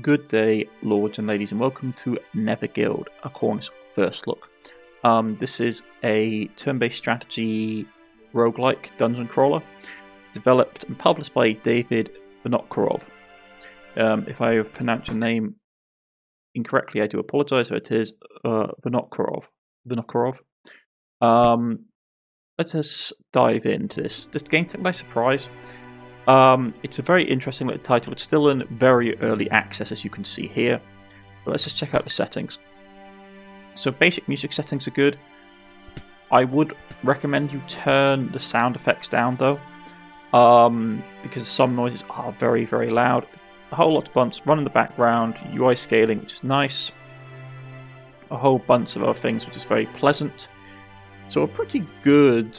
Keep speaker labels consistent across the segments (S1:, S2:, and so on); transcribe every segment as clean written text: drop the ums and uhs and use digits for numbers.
S1: Good day, lords and ladies, and welcome to Netherguild, a Cornish first look. This is a turn-based strategy roguelike dungeon crawler, developed and published by David Vinokurov. If I have pronounced your name incorrectly, I do apologise, but it is Vinokurov. Let us dive into this. This game took me by surprise. It's a very interesting little title. It's still in very early access, as you can see here. But let's just check out the settings. So basic music settings are good. I would recommend you turn the sound effects down though, because some noises are very, very loud. A whole lot of bunch run in the background, UI scaling, which is nice. A whole bunch of other things, which is very pleasant. So a pretty good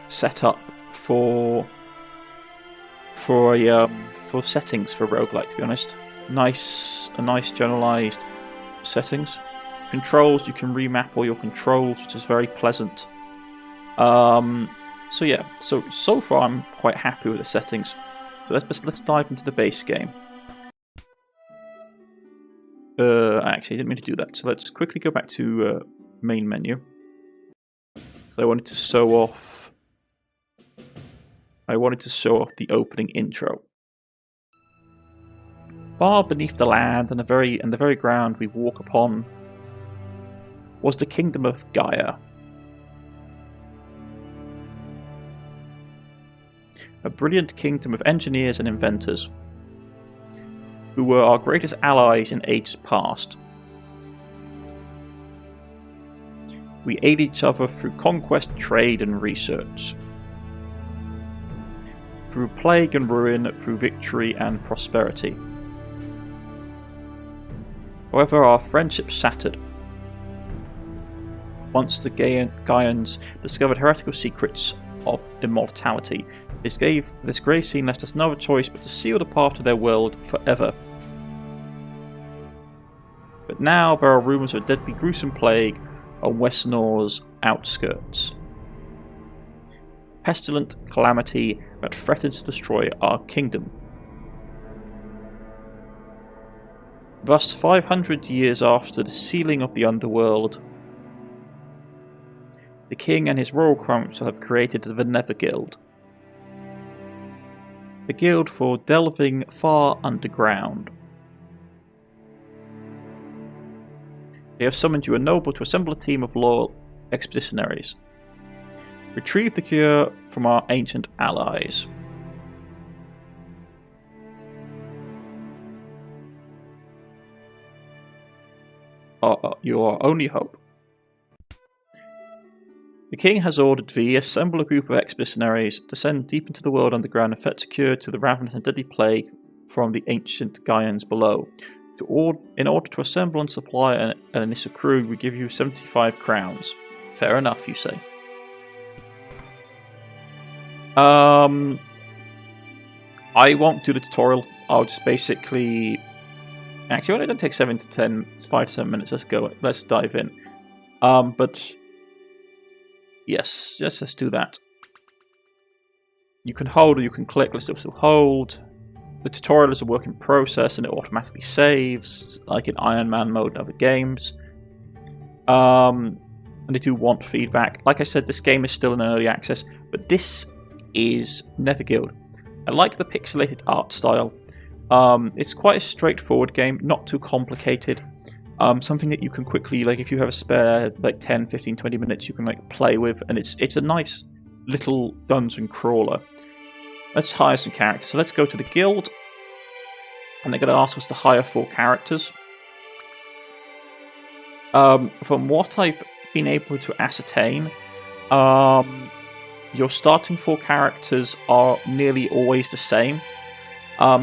S1: setup for settings for roguelike, to be honest. A nice generalized settings. Controls, you can remap all your controls, which is very pleasant. So yeah, so far I'm quite happy with the settings. So let's dive into the base game. Actually, I didn't mean to do that. So let's quickly go back to main menu. So I wanted to show off the opening intro. Far beneath the land and the very ground we walk upon was the kingdom of Gaia. A brilliant kingdom of engineers and inventors who were our greatest allies in ages past. We aid each other through conquest, trade and research. Through plague and ruin, through victory and prosperity. However, our friendship shattered. Once the Gaians discovered heretical secrets of immortality, this grave scene left us no other choice but to seal the path to their world forever. But now there are rumours of a deadly gruesome plague on Westnor's outskirts. Pestilent calamity that threatens to destroy our kingdom. Thus, 500 years after the sealing of the underworld, the king and his royal council have created the Netherguild. A guild for delving far underground. They have summoned you a noble to assemble a team of loyal expeditionaries. Retrieve the cure from our ancient allies. Your only hope. The king has ordered thee assemble a group of expeditionaries, descend deep into the world underground and fetch a cure to the ravenous and deadly plague from the ancient Gaians below. In order to assemble and supply an initial crew, we give you 75 crowns. Fair enough, you say. I won't do the tutorial. I'll just basically... Actually, only going to take 5 to 7 minutes. Let's dive in. But... Yes, let's do that. You can hold or you can click. Let's also hold. The tutorial is a work in process and it automatically saves, like in Iron Man mode and other games. And they do want feedback. Like I said, this game is still in early access, but this is Netherguild. I like the pixelated art style. It's quite a straightforward game, not too complicated. Something that you can quickly, like if you have a spare like 10, 15, 20 minutes, you can like play with, and it's a nice little dungeon crawler. Let's hire some characters. So let's go to the guild, and they're going to ask us to hire 4 characters. From what I've been able to ascertain, your starting 4 characters are nearly always the same.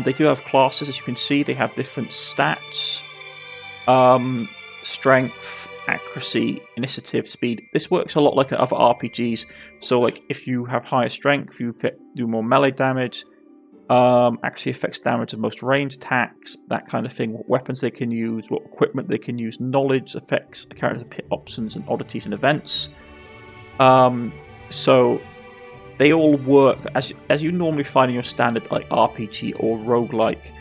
S1: They do have classes, as you can see. They have different stats. Strength, accuracy, initiative, speed. This works a lot like other RPGs. So like if you have higher strength, you do more melee damage. Actually affects damage of most range attacks, that kind of thing. What weapons they can use, what equipment they can use. Knowledge affects a character's options and oddities and events. So they all work as you normally find in your standard like RPG or roguelike.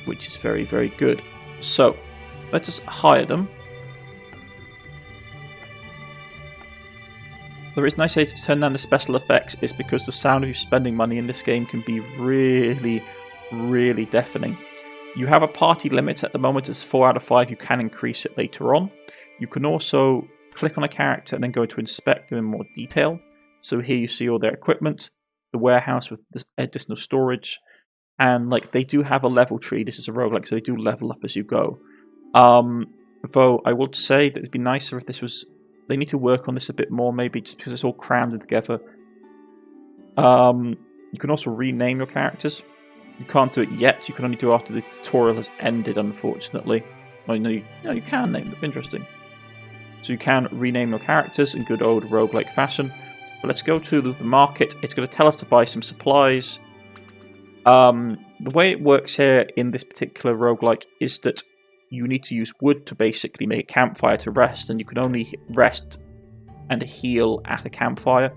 S1: which is very, very good. So, let us hire them. The reason I say to turn down the special effects is because the sound of you spending money in this game can be really, really deafening. You have a party limit at the moment, it's 4 out of 5, you can increase it later on. You can also click on a character and then go to inspect them in more detail. So here you see all their equipment, the warehouse with additional storage, and like they do have a level tree. This is a roguelike, so they do level up as you go. Though I would say that it'd be nicer if this was... They need to work on this a bit more, maybe, just because it's all crammed together. You can also rename your characters. You can't do it yet. You can only do it after the tutorial has ended, unfortunately. Oh, no, you can name them. Interesting. So you can rename your characters in good old roguelike fashion. But let's go to the market. It's going to tell us to buy some supplies. The way it works here in this particular roguelike is that you need to use wood to basically make a campfire to rest, and you can only rest and heal at a campfire.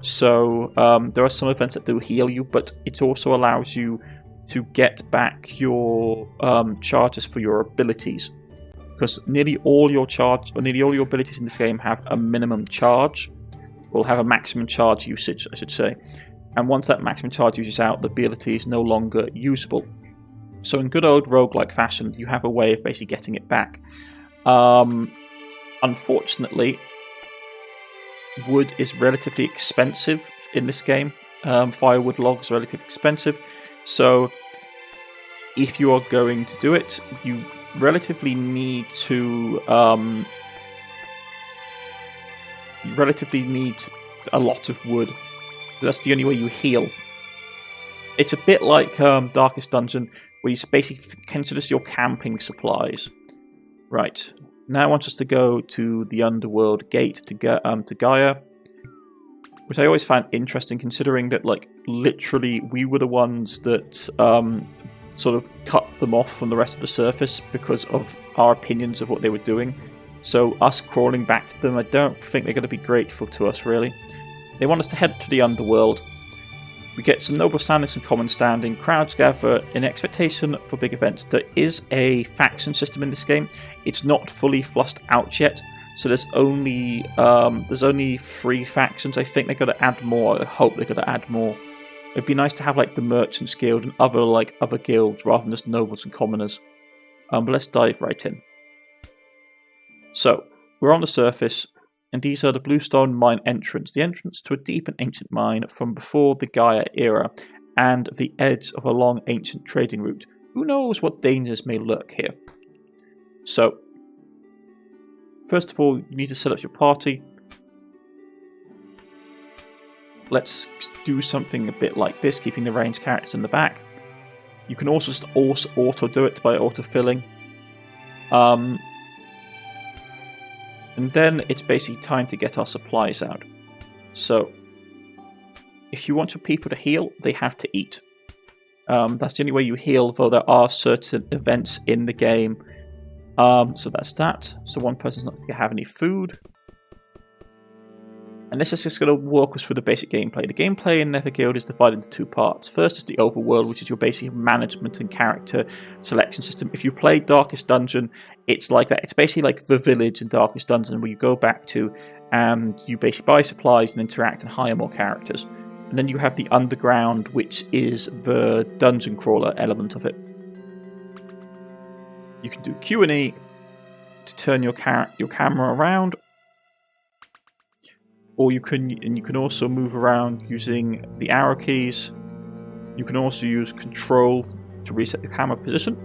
S1: So there are some events that do heal you, but it also allows you to get back your charges for your abilities, because nearly all your abilities in this game have a minimum charge, or have a maximum charge usage, I should say. And once that maximum charge uses out, the ability is no longer usable. So in good old roguelike fashion, you have a way of basically getting it back. Unfortunately, wood is relatively expensive in this game. Firewood logs are relatively expensive. So if you are going to do it, you relatively need to... you relatively need a lot of wood. That's the only way you heal. It's a bit like Darkest Dungeon, where you basically consider this your camping supplies. Right. Now I want us to go to the Underworld Gate to Gaia, which I always find interesting, considering that, like, literally we were the ones that sort of cut them off from the rest of the surface because of our opinions of what they were doing. So us crawling back to them, I don't think they're going to be grateful to us, really. They want us to head to the Underworld. We get some noble standing, some common standing. Crowds gather in expectation for big events. There is a faction system in this game. It's not fully flushed out yet, so there's only 3 factions. I think they're going to add more. I hope they're going to add more. It'd be nice to have like the Merchants Guild and other guilds rather than just nobles and commoners. But let's dive right in. So we're on the surface, and these are the Bluestone Mine entrance, the entrance to a deep and ancient mine from before the Gaia era, and the edge of a long ancient trading route. Who knows what dangers may lurk here? So, first of all, you need to set up your party. Let's do something a bit like this, keeping the ranged characters in the back. You can also just auto-do it by auto-filling. And then it's basically time to get our supplies out. So, if you want your people to heal, they have to eat. That's the only way you heal, though there are certain events in the game. So that's that. So one person's not going to have any food. And this is just going to walk us through the basic gameplay. The gameplay in Netherguild is divided into 2 parts. First is the overworld, which is your basic management and character selection system. If you play Darkest Dungeon, it's like that. It's basically like the village in Darkest Dungeon, where you go back to and you basically buy supplies and interact and hire more characters. And then you have the underground, which is the dungeon crawler element of it. You can do Q&E to turn your camera around. Or you can also move around using the arrow keys. You can also use control to reset the camera position.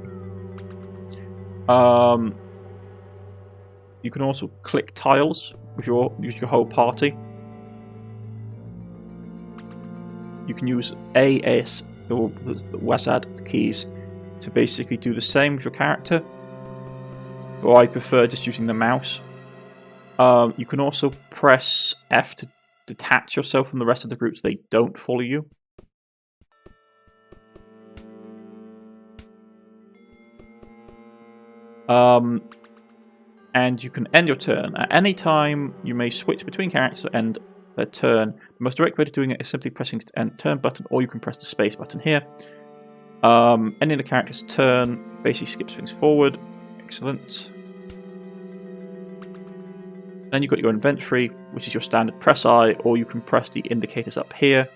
S1: You can also click tiles with your whole party. You can use AS or the WASD keys to basically do the same with your character. But I prefer just using the mouse. You can also press F to detach yourself from the rest of the group so they don't follow you. And you can end your turn. At any time, you may switch between characters to end their turn. The most direct way to doing it is simply pressing the end turn button, or you can press the space button here. Ending the character's turn basically skips things forward. Excellent. Then you've got your inventory, which is your standard press I, or you can press the indicators up here.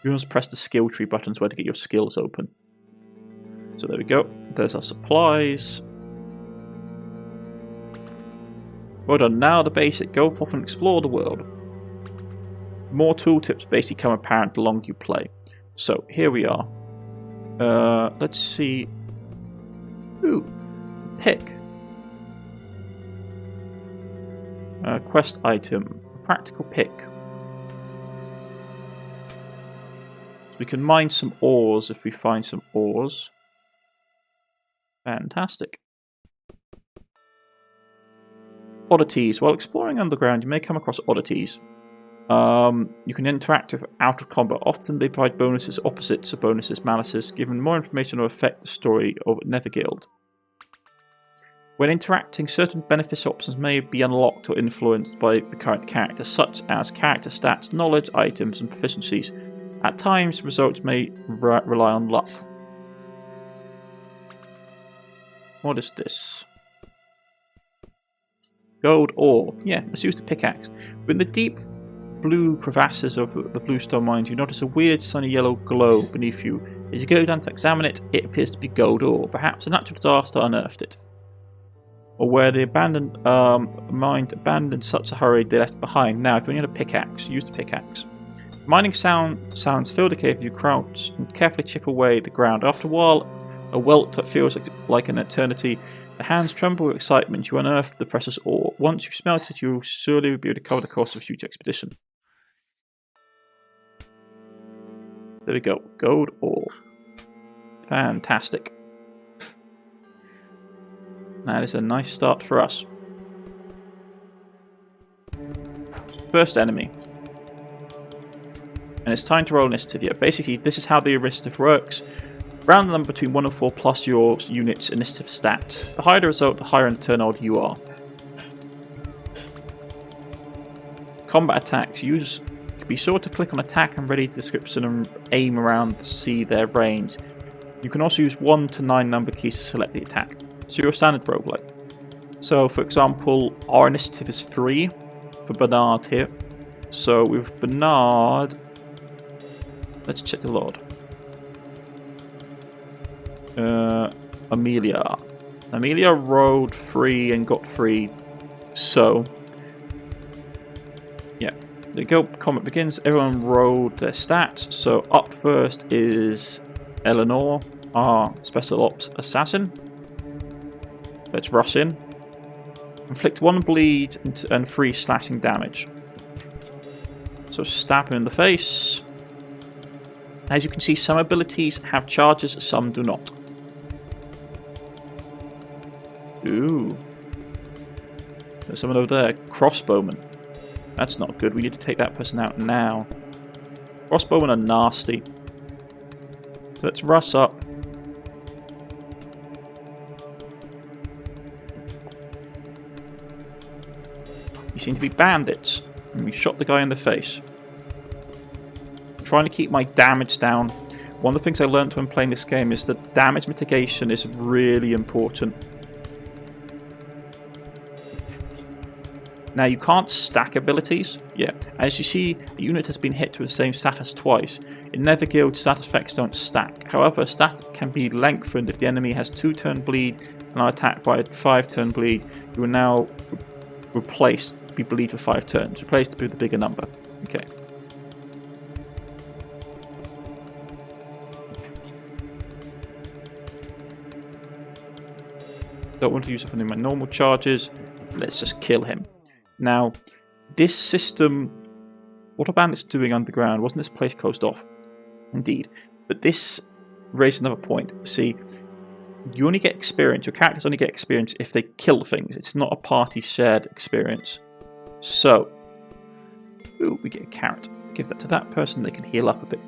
S1: You can also press the skill tree buttons where to get your skills open. So there we go. There's our supplies. Well done. Now the basic. Go forth and explore the world. More tooltips basically come apparent the longer you play. So here we are. Let's see. Ooh, pick. Quest item. Practical pick. So we can mine some ores if we find some ores. Fantastic. Oddities. While exploring underground, you may come across oddities. You can interact with out of combat. Often they provide bonuses, opposites of bonuses, malices, giving more information or affect the story of Netherguild. When interacting, certain benefits options may be unlocked or influenced by the current character, such as character stats, knowledge, items, and proficiencies. At times, results may rely on luck. What is this? Gold ore. Yeah, let's use the pickaxe. But in the deep blue crevasses of the bluestone mines, you notice a weird sunny yellow glow beneath you. As you go down to examine it, it appears to be gold ore. Perhaps a natural disaster unearthed it. Or where the abandoned mine abandoned such a hurry they left behind. Now, if you only had a pickaxe, use the pickaxe. Mining sounds fill the cave as you crouch and carefully chip away the ground. After a while, a welt that feels like an eternity. The hands tremble with excitement. You unearth the precious ore. Once you smelt it, you'll surely be able to cover the cost of a future expedition. There we go. Gold ore. Fantastic. That is a nice start for us. First enemy. And it's time to roll initiative. Yeah, basically, this is how the initiative works. Round the number between 1 and 4 plus your unit's initiative stat. The higher the result, the higher in the turn order you are. Combat attacks. Be sure to click on attack and ready description and aim around to see their range. You can also use 1 to 9 number keys to select the attack. So your standard roguelite. So for example, our initiative is 3 for Bernard here. So with Bernard, let's check the Lord. Amelia. Amelia rolled 3 and got 3. So yeah, there you go. Combat begins. Everyone rolled their stats. So up first is Eleanor, our special ops assassin. Let's rush in. Inflict 1 bleed and 3 slashing damage. So stab him in the face. As you can see, some abilities have charges, some do not. Ooh. There's someone over there. Crossbowman. That's not good. We need to take that person out now. Crossbowmen are nasty. So let's rush up. You seem to be bandits. And we shot the guy in the face. I'm trying to keep my damage down. One of the things I learned when playing this game is that damage mitigation is really important. Now you can't stack abilities yet. As you see, the unit has been hit with the same status twice. In Netherguild, stat effects don't stack. However, a stat can be lengthened if the enemy has 2 turn bleed and are attacked by a 5 turn bleed. You will now be bleed for 5 turns. Replaced with the bigger number. Okay. Don't want to use up any of my normal charges. Let's just kill him. Now, this system, what are bandits doing underground? Wasn't this place closed off? Indeed. But this raises another point. See, you only get experience, your characters only get experience if they kill things. It's not a party shared experience. So, ooh, we get a carrot. Give that to that person, they can heal up a bit.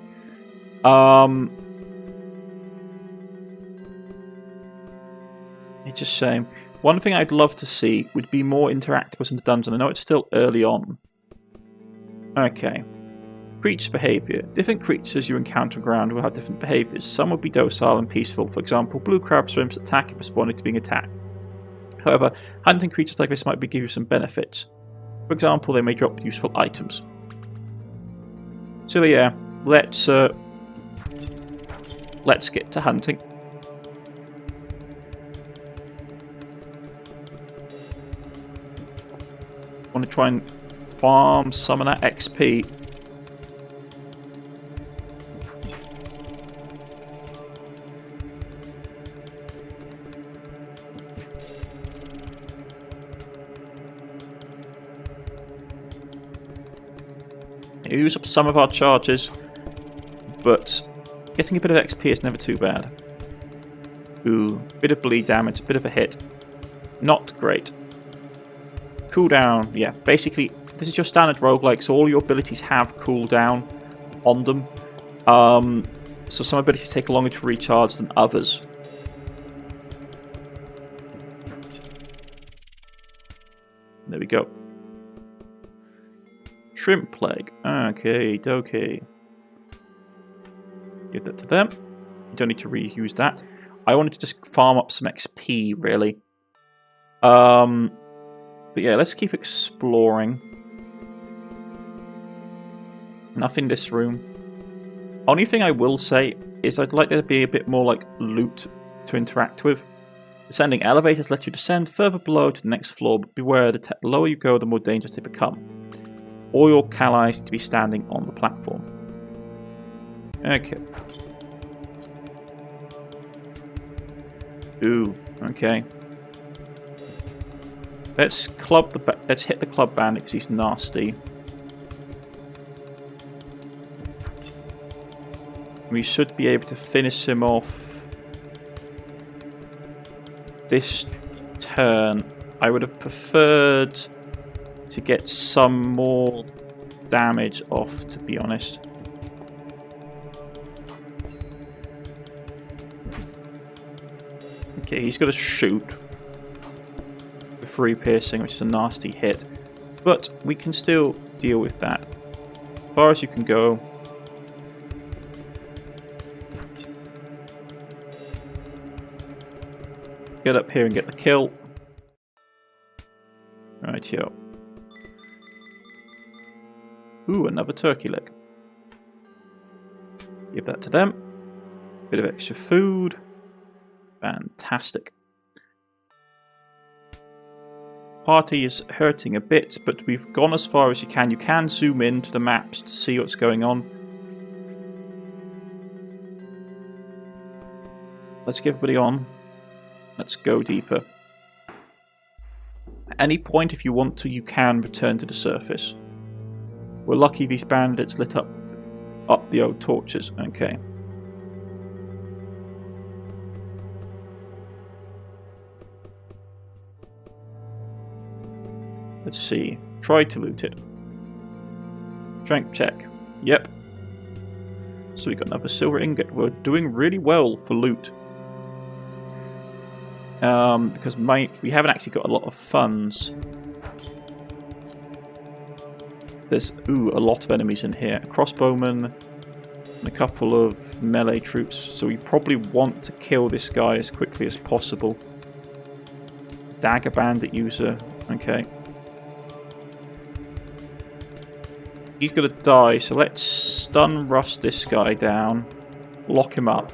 S1: It's a shame. One thing I'd love to see would be more interactables in the dungeon. I know it's still early on. Okay. Creature behaviour. Different creatures you encounter on ground will have different behaviours. Some will be docile and peaceful. For example, blue crab shrimps attack if responding to being attacked. However, hunting creatures like this might give you some benefits. For example, they may drop useful items. So yeah, let's get to hunting. I want to try and farm some of that XP. Use up some of our charges, but getting a bit of XP is never too bad. Ooh, bit of bleed damage, a bit of a hit. Not great. Cooldown, yeah, basically this is your standard roguelike, so all your abilities have cooldown on them. So some abilities take longer to recharge than others. There we go. Shrimp plague. Okay, dokie. Give that to them. You don't need to reuse that. I wanted to just farm up some XP, really. But yeah, let's keep exploring. Nothing in this room. Only thing I will say is I'd like there to be a bit more like loot to interact with. Descending elevators let you descend further below to the next floor, but beware, the lower you go, the more dangerous they become. All your allies need to be standing on the platform. Okay. Ooh, okay. Let's hit the club bandit because he's nasty. We should be able to finish him off this turn. I would have preferred to get some more damage off, to be honest. Okay, he's got to shoot with 3 piercing, which is a nasty hit, but we can still deal with that. As far as you can go. Get up here and get the kill. Right here. Ooh, another turkey leg. Give that to them. Bit of extra food. Fantastic. Party is hurting a bit, but we've gone as far as you can. You can zoom in to the maps to see what's going on. Let's get everybody on. Let's go deeper. At any point, if you want to, you can return to the surface. We're lucky these bandits lit up the old torches. Okay. Let's see. Try to loot it. Strength check. Yep. So we got another silver ingot. We're doing really well for loot. Because we haven't actually got a lot of funds. There's a lot of enemies in here. A crossbowman and a couple of melee troops. So we probably want to kill this guy as quickly as possible. Dagger bandit user. Okay. He's gonna die, so let's stun rush this guy down. Lock him up.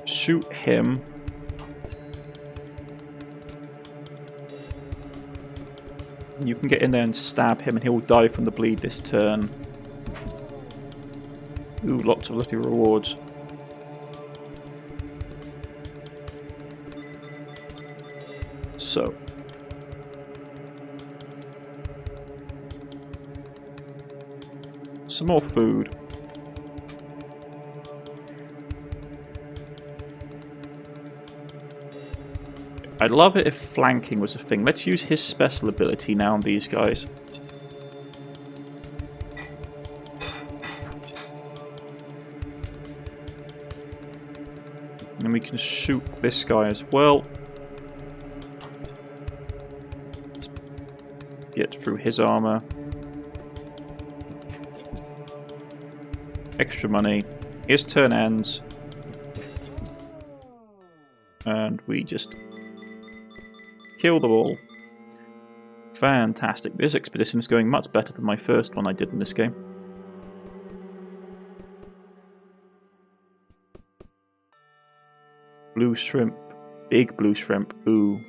S1: Shoot him. You can get in there and stab him and he'll die from the bleed this turn. Ooh, lots of lovely rewards. So. Some more food. I'd love it if flanking was a thing. Let's use his special ability now on these guys. And we can shoot this guy as well. get through his armor. Extra money. His turn ends. And we just kill them all. Fantastic. This expedition is going much better than my first one I did in this game. Blue shrimp. Big blue shrimp. Ooh.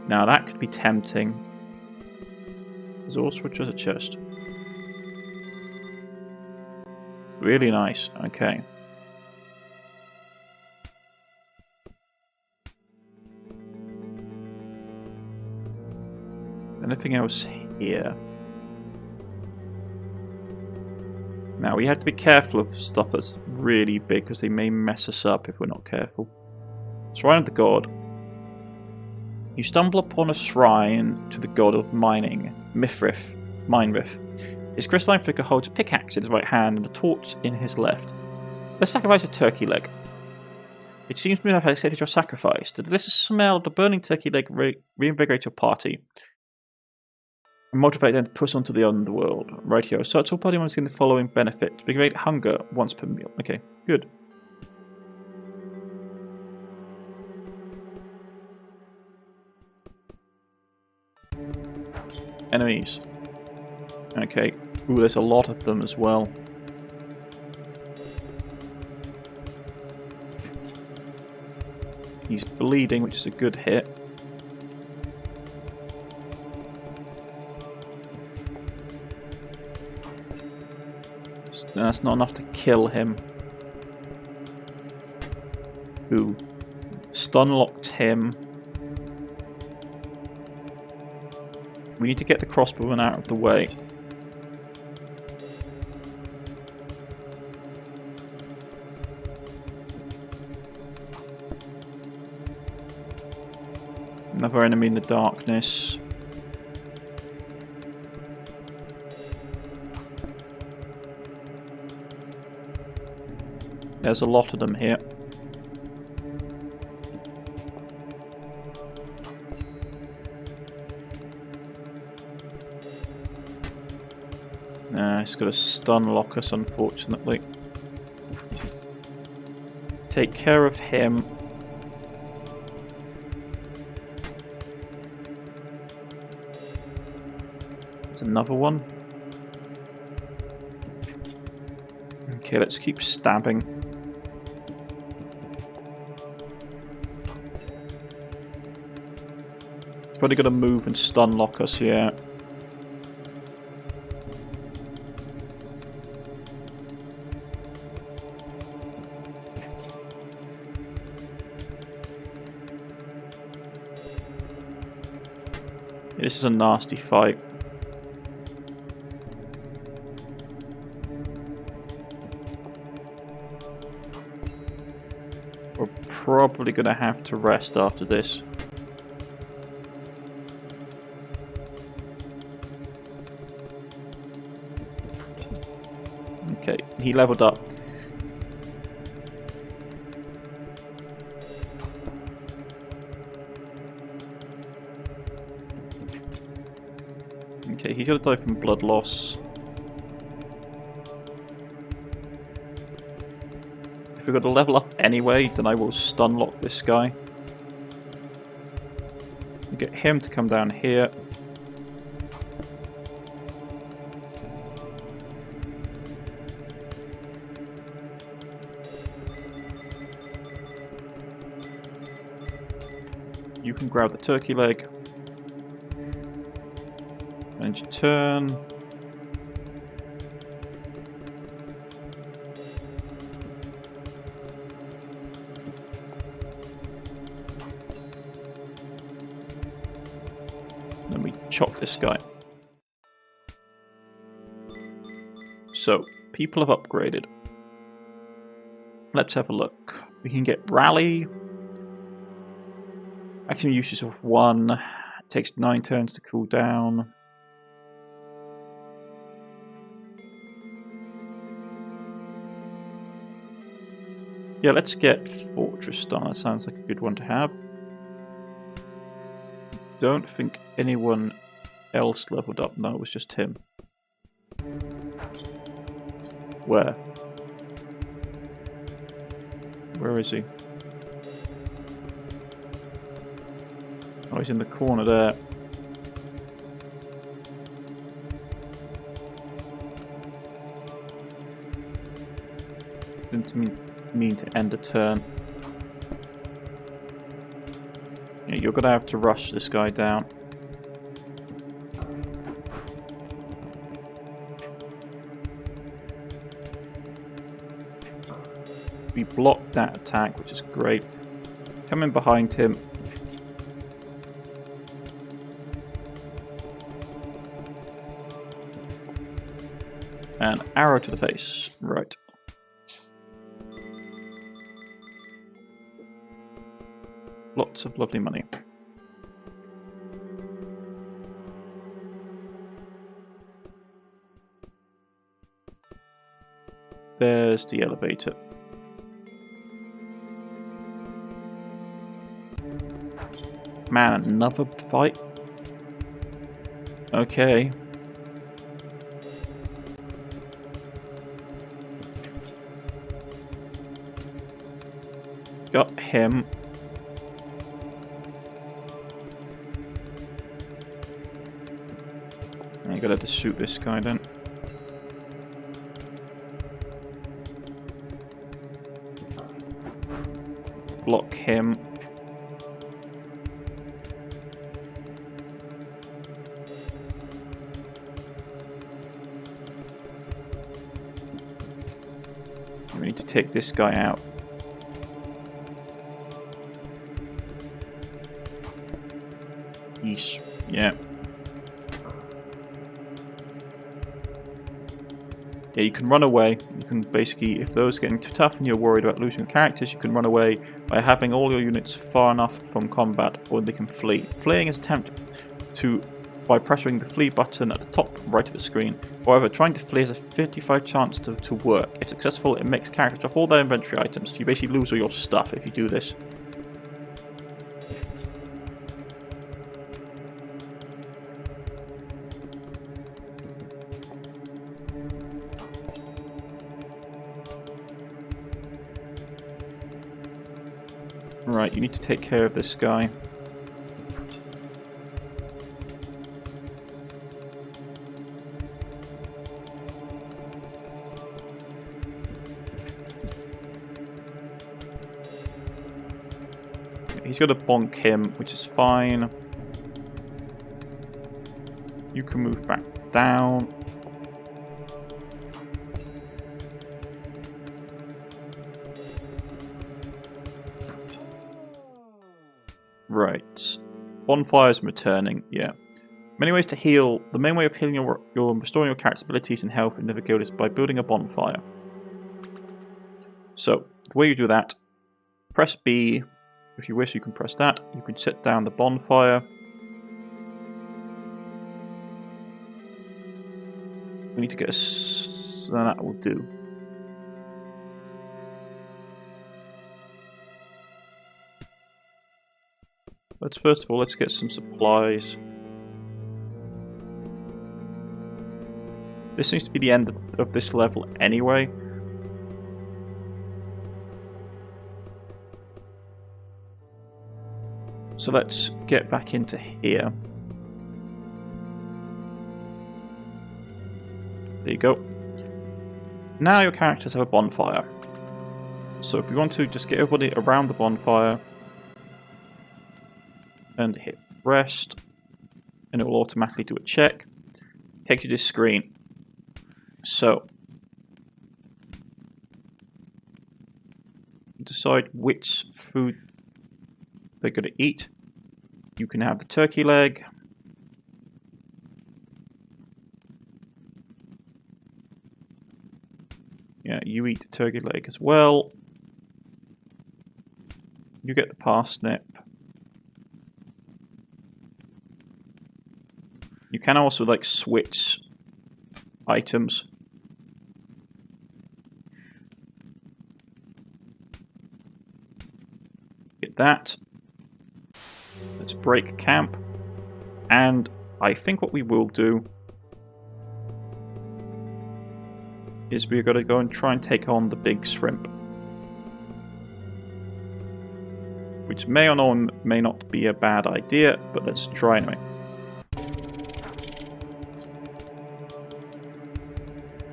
S1: Now that could be tempting. There's also a treasure chest. Really nice. Okay. Anything else here? Now we have to be careful of stuff that's really big because they may mess us up if we're not careful. Shrine of the God. You stumble upon a shrine to the god of mining, Mifrith. His crystalline figure holds a pickaxe in his right hand and a torch in his left. Let's sacrifice a turkey leg. It seems to me that I've accepted your sacrifice. The delicious smell of the burning turkey leg reinvigorates your party. And motivate them to push on to the underworld. Rightio. Search all party members in the following benefit. Invigorate hunger once per meal. Okay, good. Enemies. Okay. Ooh, there's a lot of them as well. He's bleeding, which is a good hit. That's not enough to kill him. Ooh. Stun-locked him. We need to get the crossbowman out of the way. Another enemy in the darkness. There's a lot of them here. He's got a stun lock us, unfortunately. Take care of him. There's another one. Okay, let's keep stabbing. He's probably got to move and stun lock us, yeah. This is a nasty fight. We're probably going to have to rest after this. Okay, he leveled up. Okay, he's gonna die from blood loss. If we're gonna level up anyway, then I will stun lock this guy. Get him to come down here. You can grab the turkey leg. And you turn. Then we chop this guy. So, people have upgraded. Let's have a look. We can get Rally. Maximum usage of 1. It takes 9 turns to cool down. Yeah, let's get Fortress Stun. That sounds like a good one to have. Don't think anyone else leveled up? No, it was just him. Where? Where is he? Oh, he's in the corner there. Didn't mean to end a turn. Yeah, you're gonna have to rush this guy down. We blocked that attack, which is great. Come in behind him. And arrow to the face. Right. Lots of lovely money. There's the elevator. Man, another fight? Okay. Got him. You gotta have to shoot this guy then. Block him. We need to take this guy out. Yeesh. Yeah. Yeah, you can run away. You can basically, if those are getting too tough and you're worried about losing your characters, you can run away by having all your units far enough from combat, or they can flee. Fleeing is attempt to by pressuring the flee button at the top right of the screen. However, trying to flee has a 55% chance to work. If successful, it makes characters drop all their inventory items. You basically lose all your stuff if you do this. Right, you need to take care of this guy. He's got to bonk him, which is fine. You can move back down. Right. Bonfire's returning, yeah. Many ways to heal. The main way of healing your restoring your character's abilities and health in Netherguild is by building a bonfire. So, the way you do that, press B. If you wish, you can press that. You can set down the bonfire. We need to get a... So that will do. First of all, let's get some supplies. This seems to be the end of this level anyway. So let's get back into here. There you go. Now your characters have a bonfire. So if we want to just get everybody around the bonfire and hit rest, and it will automatically do a check. Takes you to this screen. So decide which food they're going to eat. You can have the turkey leg. Yeah, you eat the turkey leg as well. You get the parsnip. You can also like switch items. Get that. Let's break camp. And I think what we will do is we're going to go and try and take on the big shrimp. Which may or may not be a bad idea, but let's try anyway.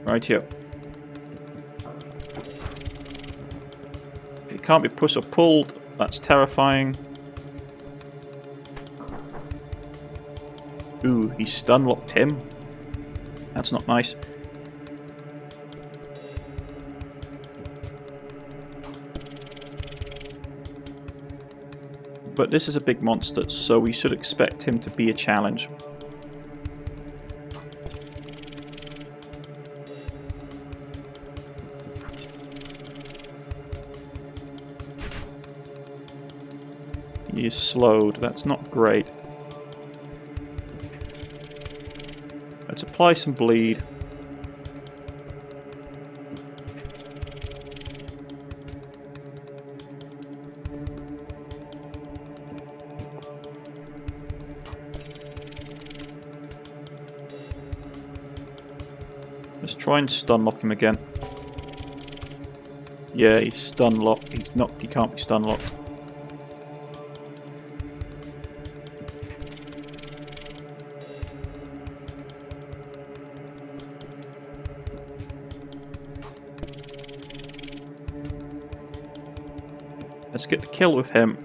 S1: Right here. It can't be pushed or pulled. That's terrifying. Ooh, he stun-locked him. That's not nice. But this is a big monster, so we should expect him to be a challenge. He is slowed. That's not great. Let's apply some bleed. Let's try and stun lock him again. Yeah, he's stun locked. He's not. He can't be stun locked. Let's get the kill with him.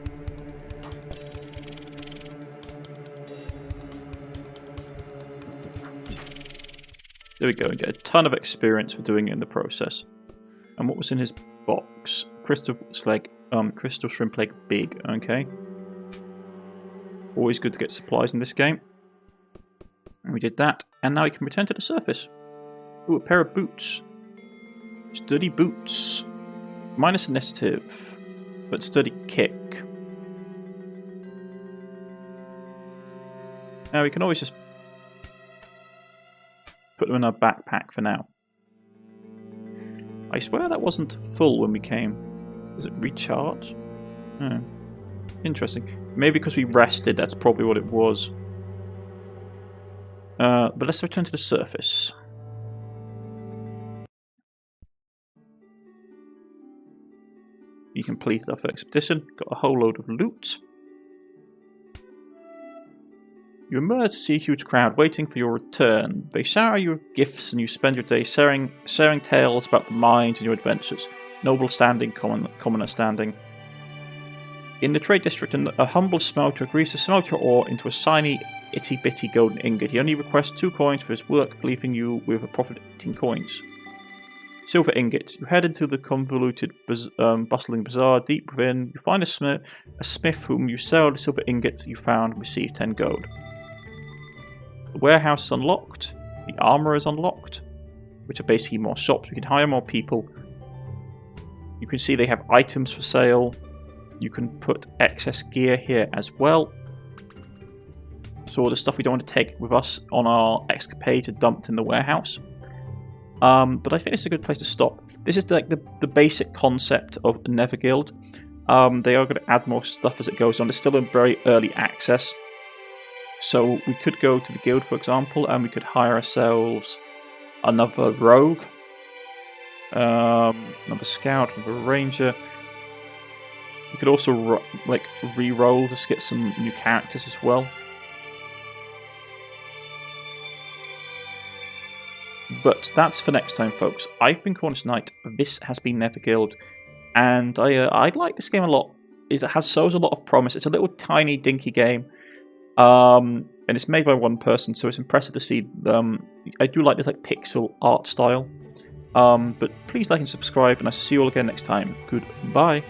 S1: There we go, and get a ton of experience for doing it in the process. And what was in his box? Crystal shrimp leg big, okay. Always good to get supplies in this game. And we did that, and now we can return to the surface. Ooh, a pair of boots. Sturdy boots. Minus initiative, but sturdy kick. Now we can always just put them in our backpack for now. I swear that wasn't full when we came. Does it recharge? Oh. Interesting. Maybe because we rested, that's probably what it was. But let's return to the surface. You completed our first expedition, got a whole load of loot. You emerge to see a huge crowd waiting for your return. They shower you with gifts and you spend your day sharing tales about the mines and your adventures. Noble standing, commoner standing. In the trade district, a humble smelter agrees to smelt your ore into a shiny, itty-bitty golden ingot. He only requests 2 coins for his work, leaving you with a profit of 18 coins. Silver ingot. You head into the convoluted, bustling bazaar. Deep within, you find a smith whom you sell the silver ingot you found and receive 10 gold. The warehouse is unlocked. The armor is unlocked, which are basically more shops. We can hire more people. You can see they have items for sale. You can put excess gear here as well. So all the stuff we don't want to take with us on our escapade are dumped in the warehouse. But I think it's a good place to stop. This is like the basic concept of Netherguild. They are going to add more stuff as it goes on. It's still in very early access. So we could go to the guild, for example, and we could hire ourselves another rogue, another scout, another ranger. We could also re-roll, just get some new characters as well. But that's for next time, folks. I've been Cornish-knight. This has been Netherguild, and I like this game a lot. It shows a lot of promise. It's a little tiny, dinky game, and it's made by one person, so it's impressive to see. I do like this pixel art style. But please like and subscribe, and I'll see you all again next time. Goodbye.